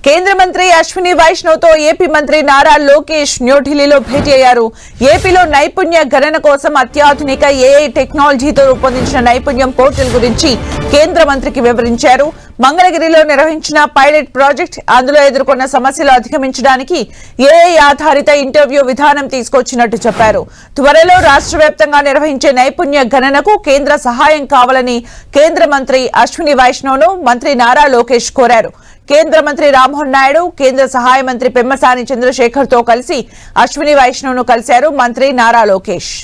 కేంద్ర మంత్రి అశ్విని వైష్ణవ్ తో ఏపీ మంత్రి నారా లోకేష్ న్యూఢిల్లీలో భేటీ అయ్యారు. ఏపీలో నైపుణ్య గణన కోసం అత్యాధునిక ఏఐ టెక్నాలజీతో రూపొందించిన నైపుణ్యం పోర్టల్ గురించి కేంద్ర మంత్రికి వివరించారు. మంగళగిరిలో నిర్వహించిన పైలట్ ప్రాజెక్ట్, అందులో ఎదుర్కొన్న సమస్యలు అధిగమించడానికి ఏఐ ఆధారిత ఇంటర్వ్యూ విధానం తీసుకొచ్చినట్టు చెప్పారు. త్వరలో రాష్ట్ర వ్యాప్తంగా నిర్వహించే నైపుణ్య గణనకు కేంద్ర సహాయం కావాలని కేంద్ర మంత్రి అశ్విని వైష్ణవ్ ను మంత్రి నారా లోకేష్ కోరారు. కేంద్ర మంత్రి రామ్మోహన్ నాయుడు, కేంద్ర సహాయ మంత్రి పెమ్మసాని చంద్రశేఖర్ తో కలిసి అశ్విని వైష్ణవ్ ను కలిశారు మంత్రి నారా లోకేష్.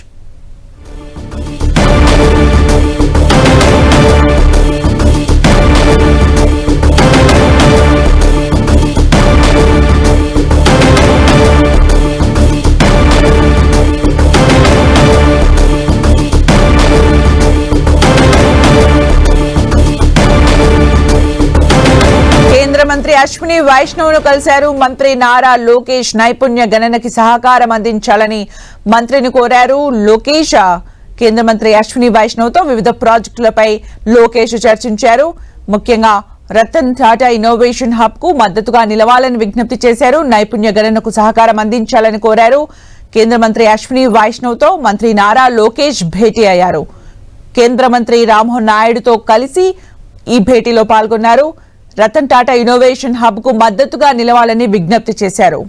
మంత్రి అశ్విని వైష్ణవ్ ను కలిశారు మంత్రి నారా లోకేష్. నైపుణ్య గణనకి సహకారం అందించాలని మంత్రిని కోరారు లోకేష్. కేంద్ర మంత్రి అశ్విని వైష్ణవ్ తో వివిధ ప్రాజెక్టులపై లోకేష్ చర్చించారు. ముఖ్యంగా రతన్ టాటా ఇన్నోవేషన్ హబ్ కు మద్దతుగా నిలవాలని విజ్ఞప్తి చేశారు. నైపుణ్య గణనకు సహకారం అందించాలని కోరారు. కేంద్ర మంత్రి అశ్విని వైష్ణవ్ తో మంత్రి నారా లోకేష్ భేటీ అయ్యారు. కేంద్ర మంత్రి రామ్మోహన్ నాయుడుతో కలిసి ఈ భేటీలో పాల్గొన్నారు. రతన్ టాటా ఇన్నోవేషన్ హబ్ కు మద్దతుగా నిలవాలని విజ్ఞప్తి చేశారు.